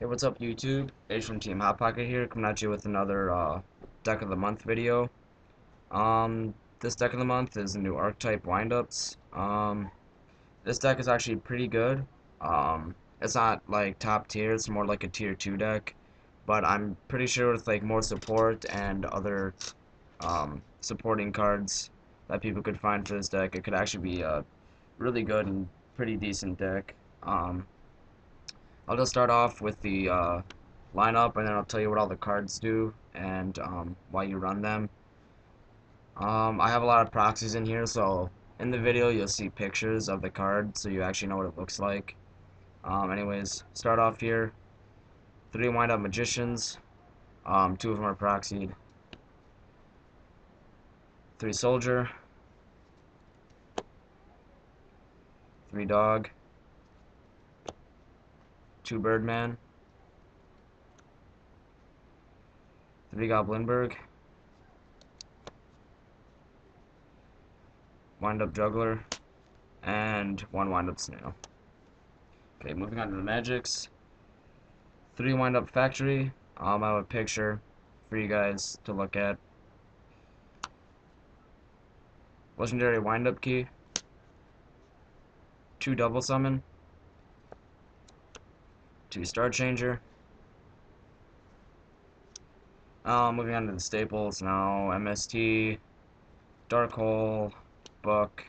Hey, what's up, YouTube? Ace from Team Hot Pocket here, coming at you with another Deck of the Month video. This Deck of the Month is the new Archetype Windups. This deck is actually pretty good. It's not like top tier, it's more like a tier 2 deck, but I'm pretty sure with like more support and other supporting cards that people could find for this deck, it could actually be a really good and pretty decent deck. I'll just start off with the lineup, and then I'll tell you what all the cards do and why you run them. I have a lot of proxies in here, so in the video you'll see pictures of the card so you actually know what it looks like. Anyways, start off here. 3 Wind Up Magicians. 2 of them are proxied. 3 Soldier. 3 Dog. 2 Birdman. 3 Goblinberg. Wind Up Juggler. And 1 Wind Up Snail. Okay, moving on to the magics. 3 Wind Up Factory. I have a picture for you guys to look at. Legendary Wind Up Key. 2 Double Summon. 2 Star Changer. Moving on to the staples now. MST, Dark Hole, Book,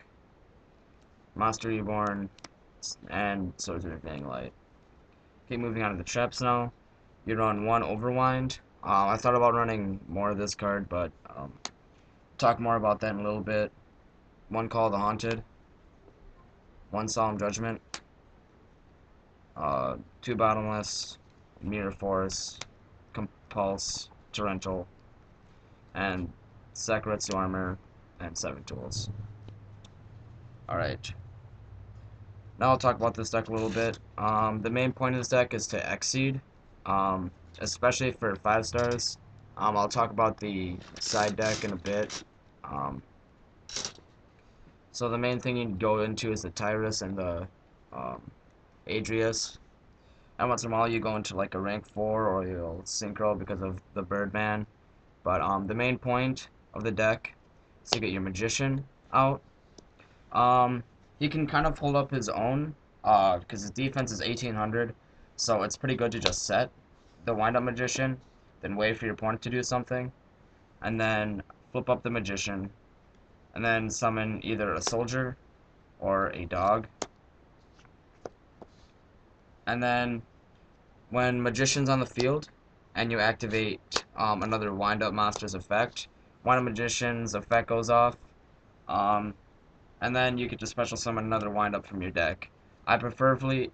Monster Reborn, and Swords of Infinite Light. Okay, moving on to the traps now. You run 1 Overwind. I thought about running more of this card, but talk more about that in a little bit. 1 Call of the Haunted. 1 Solemn Judgment. 2 Bottomless, Mirror Force, Compulse, Torrential, and Sakuretsu Armor, and 7 Tools. Alright. Now I'll talk about this deck a little bit. The main point of this deck is to Exceed, especially for 5 stars. I'll talk about the side deck in a bit. So the main thing you can go into is the Tyrus and the Adrius. And once in a while you go into like a rank 4 or you'll synchro because of the Birdman. But the main point of the deck is to get your Magician out. He can kind of hold up his own because his defense is 1800, so it's pretty good to just set the Wind Up Magician, then wait for your opponent to do something, and then flip up the Magician, and then summon either a Soldier or a Dog. And then when Magician's on the field and you activate another Wind Up monster's effect, Wind Up Magician's effect goes off, and then you get to special summon another Wind Up from your deck. I preferably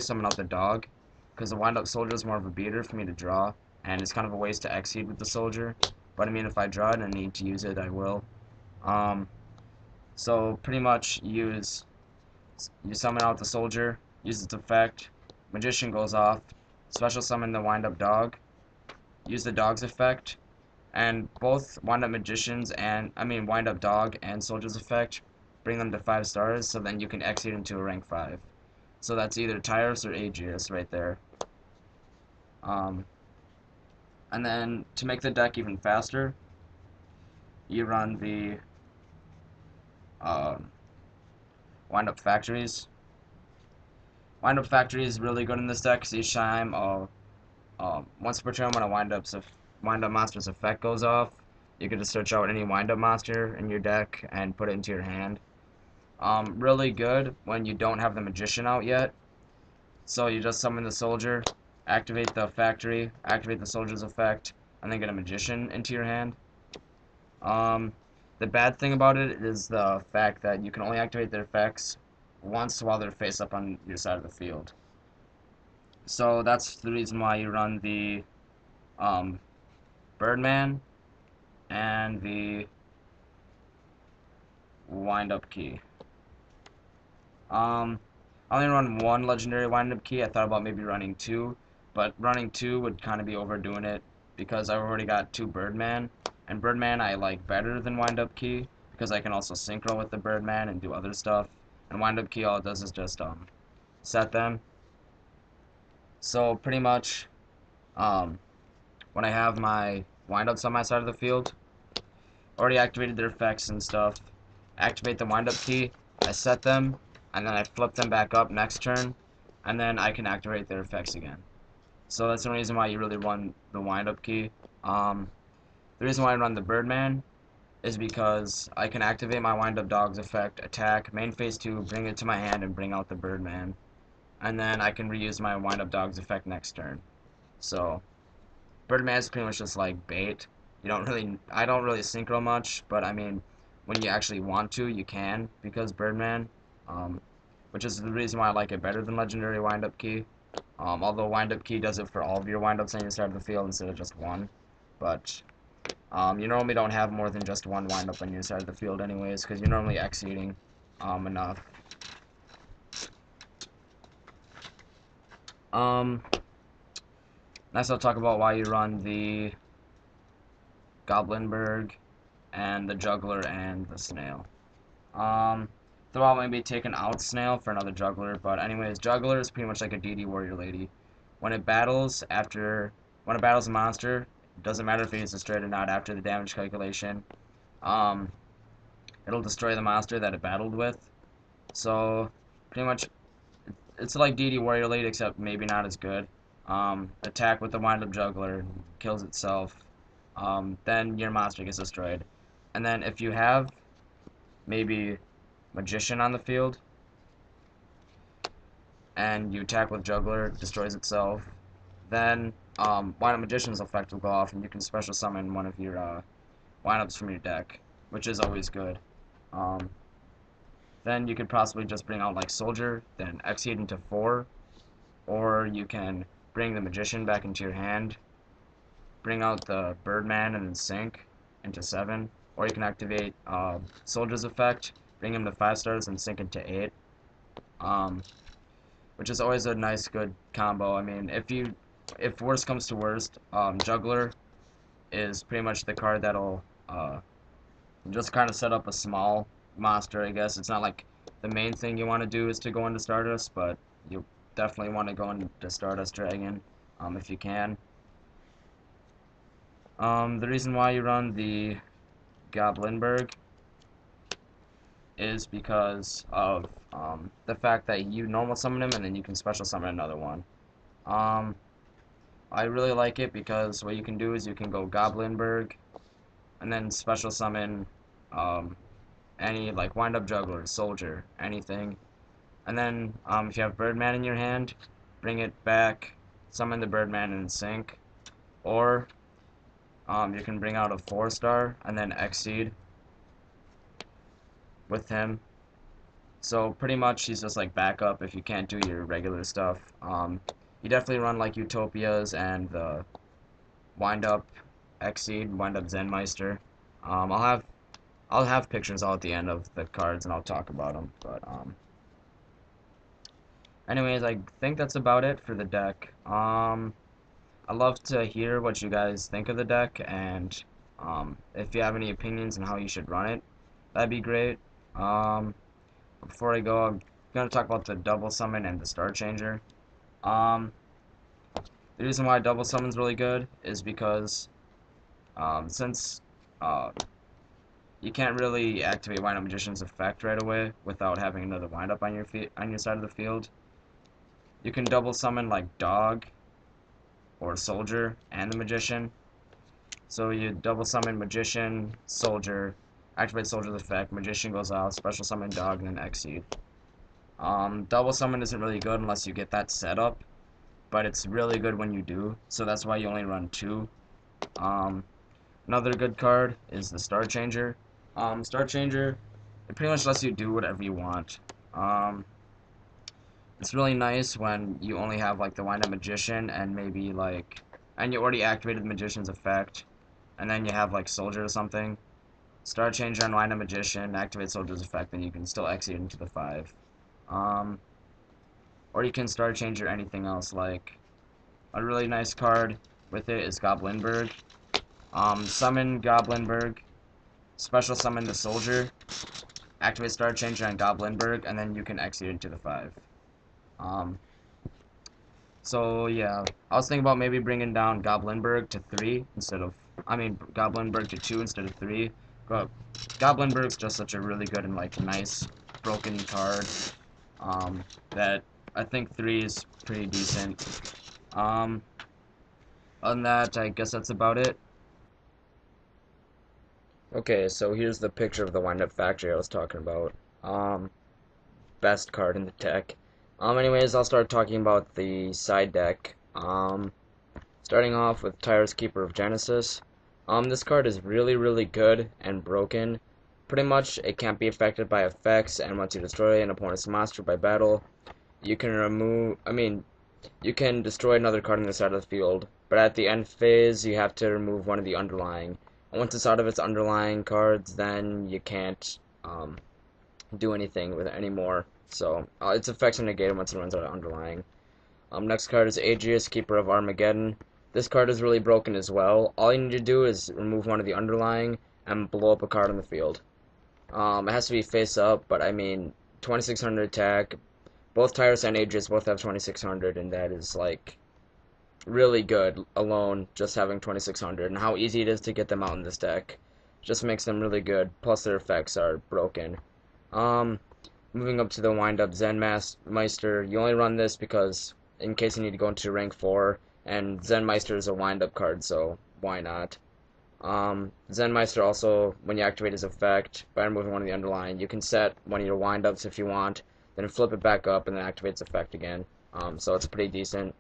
summon out the Dog, because the Wind Up Soldier is more of a beater for me to draw, and it's kind of a waste to Exceed with the Soldier. But I mean, if I draw it and need to use it, I will. So pretty much you summon out the Soldier, use its effect, Magician goes off, special summon the Wind Up Dog, use the Dog's effect, and both Wind Up Magicians and Wind Up Dog and Soldier's effect bring them to 5 stars, so then you can exceed into a rank 5. So that's either Tyrus or Aegius right there. And then to make the deck even faster, you run the Wind Up Factories. Wind Up Factory is really good in this deck because each time, once per turn when a Wind Up monster's effect goes off, you can just search out any Wind Up monster in your deck and put it into your hand. Really good when you don't have the Magician out yet. So you just summon the Soldier, activate the Factory, activate the Soldier's effect, and then get a Magician into your hand. The bad thing about it is the fact that you can only activate their effects once while they're face up on your side of the field. So that's the reason why you run the Birdman and the Wind Up Key. I only run 1 legendary Wind Up Key. I thought about maybe running 2, but running 2 would kind of be overdoing it because I've already got 2 Birdman, and Birdman I like better than Wind Up Key because I can also synchro with the Birdman and do other stuff, and Wind Up Key all it does is just set them. So pretty much, um, when I have my windups on my side of the field, already activated their effects and stuff, activate the windup key, I set them, and then I flip them back up next turn, and then I can activate their effects again. So that's the reason why you really run the windup key. The reason why I run the Birdman is because I can activate my windup dog's effect, attack, main phase 2, bring it to my hand, and bring out the Birdman. And then I can reuse my windup dog's effect next turn. So Birdman is pretty much just like bait. I don't really synchro much, but I mean, when you actually want to, you can, because Birdman, um, which is the reason why I like it better than Legendary Windup Key. Although Windup Key does it for all of your windups on your side of the field instead of just one. But you normally don't have more than just one windup on your side of the field anyways, because you're normally exceeding enough. Next I'll talk about why you run the Goblinberg and the Juggler and the Snail. Though I'll maybe take an out Snail for another Juggler, but anyways, Juggler is pretty much like a DD Warrior Lady. When it battles a monster, it doesn't matter if it is destroyed or not after the damage calculation, um, it'll destroy the monster that it battled with. So, pretty much, it's like DD Warrior Lady, except maybe not as good. Attack with the Wind Up Juggler, kills itself, then your monster gets destroyed. And then if you have maybe Magician on the field, and you attack with Juggler, destroys itself, then Wind Up Magician's effect will go off, and you can special summon one of your Wind-Ups from your deck, which is always good. Then you could possibly just bring out like Soldier, then exceed into 4, or you can bring the Magician back into your hand, bring out the Birdman and then sink into 7, or you can activate Soldier's effect, bring him to 5 stars and sink into 8, which is always a nice good combo. I mean, if worst comes to worst, Juggler is pretty much the card that'll just kind of set up a small monster, I guess. It's not like the main thing you want to do is to go into Stardust, but you definitely want to go into Stardust Dragon if you can. The reason why you run the Goblinberg is because of the fact that you normal summon him and then you can special summon another one. I really like it because what you can do is you can go Goblinberg and then special summon any like Wind Up Juggler, Soldier, anything. And then if you have Birdman in your hand, bring it back, summon the Birdman and sink. Or you can bring out a 4-star and then exceed with him. So pretty much he's just like backup if you can't do your regular stuff. You definitely run like Utopias and the Wind Up Exceed, Wind Up Zenmeister. I'll have pictures all at the end of the cards and I'll talk about them. But anyways, I think that's about it for the deck. I'd love to hear what you guys think of the deck, and if you have any opinions on how you should run it, that'd be great. Before I go, I'm gonna talk about the double summon and the star changer. The reason why double summon's really good is because since you can't really activate Wind Up Magician's effect right away without having another wind up on your side of the field, you can double summon like Dog or Soldier and the Magician. So you double summon Magician, Soldier, activate Soldier's effect, Magician goes out, special summon Dog, and then exceed. Double summon isn't really good unless you get that set up, but it's really good when you do, so that's why you only run 2. Another good card is the Star Changer. Star Changer, it pretty much lets you do whatever you want. It's really nice when you only have like the Wind Up Magician and maybe like, and you already activated the Magician's effect, and then you have like Soldier or something. Star Changer and Wind Up Magician, activate Soldier's effect, and you can still execute into the 5. Or you can Star Changer anything else. Like a really nice card with it is Goblinberg. Summon Goblinberg, special summon the Soldier, activate Star Changer on Goblinberg, and then you can execute into the 5. So yeah, I was thinking about maybe bringing down Goblinberg to 3 instead of, I mean, Goblinberg to 2 instead of 3. But Goblinberg's just such a really good and like nice broken card that I think 3 is pretty decent. Um, Other than that, I guess that's about it. Okay, so here's the picture of the Wind Up Factory I was talking about. Um, Best card in the deck. Anyways, I'll start talking about the side deck. Starting off with Tyra's Keeper of Genesis. This card is really, really good and broken. Pretty much, it can't be affected by effects, and once you destroy an opponent's monster by battle, you can you can destroy another card on the side of the field, but at the end phase, you have to remove one of the underlying. And once it's out of its underlying cards, then you can't do anything with it anymore. So its effects are negated once it runs out of underlying. Next card is Aegis, Keeper of Armageddon. This card is really broken as well. All you need to do is remove one of the underlying and blow up a card on the field. It has to be face up, but I mean, 2600 attack. Both Tyrus and Aegis both have 2600, and that is like really good alone, just having 2600. And how easy it is to get them out in this deck just makes them really good. Plus, their effects are broken. Moving up to the wind-up Zen Meister. You only run this because in case you need to go into rank 4, and Zen Meister is a wind-up card, so why not? Zen Meister also, when you activate his effect, by removing one of the underlying, you can set one of your wind-ups if you want, then flip it back up and then activate its effect again. So it's pretty decent.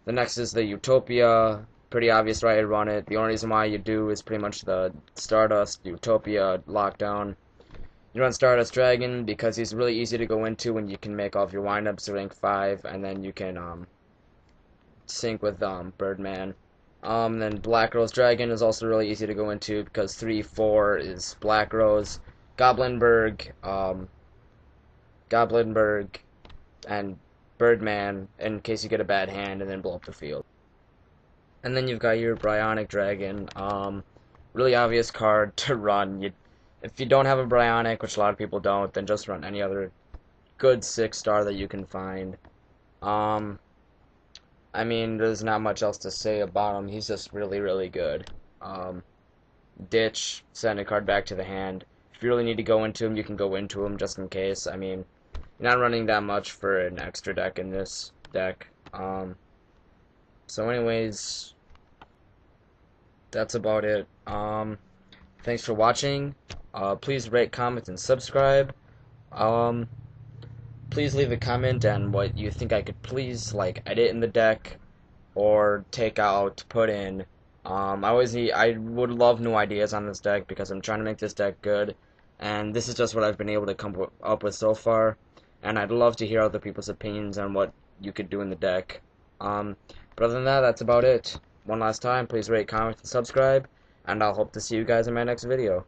The next is the Utopia. Pretty obvious why I run it. The only reason why you do is pretty much the Stardust, Utopia, Lockdown. You run Stardust Dragon because he's really easy to go into when you can make all of your windups to rank 5, and then you can sync with Birdman. Then Black Rose Dragon is also really easy to go into because 3-4 is Black Rose, Goblinberg, and Birdman in case you get a bad hand and then blow up the field. And then you've got your Bryonic Dragon, really obvious card to run. If you don't have a Bryonic, which a lot of people don't, then just run any other good 6-star that you can find. I mean, there's not much else to say about him. He's just really, really good. Ditch, send a card back to the hand. If you really need to go into him, you can go into him just in case. I mean, you're not running that much for an extra deck in this deck. So anyways, that's about it. Thanks for watching. Please rate, comment, and subscribe. Please leave a comment on what you think I could please like edit in the deck or take out, put in. I would love new ideas on this deck because I'm trying to make this deck good, and this is just what I've been able to come up with so far. And I'd love to hear other people's opinions on what you could do in the deck. But other than that, that's about it. One last time, please rate, comment, and subscribe, and I'll hope to see you guys in my next video.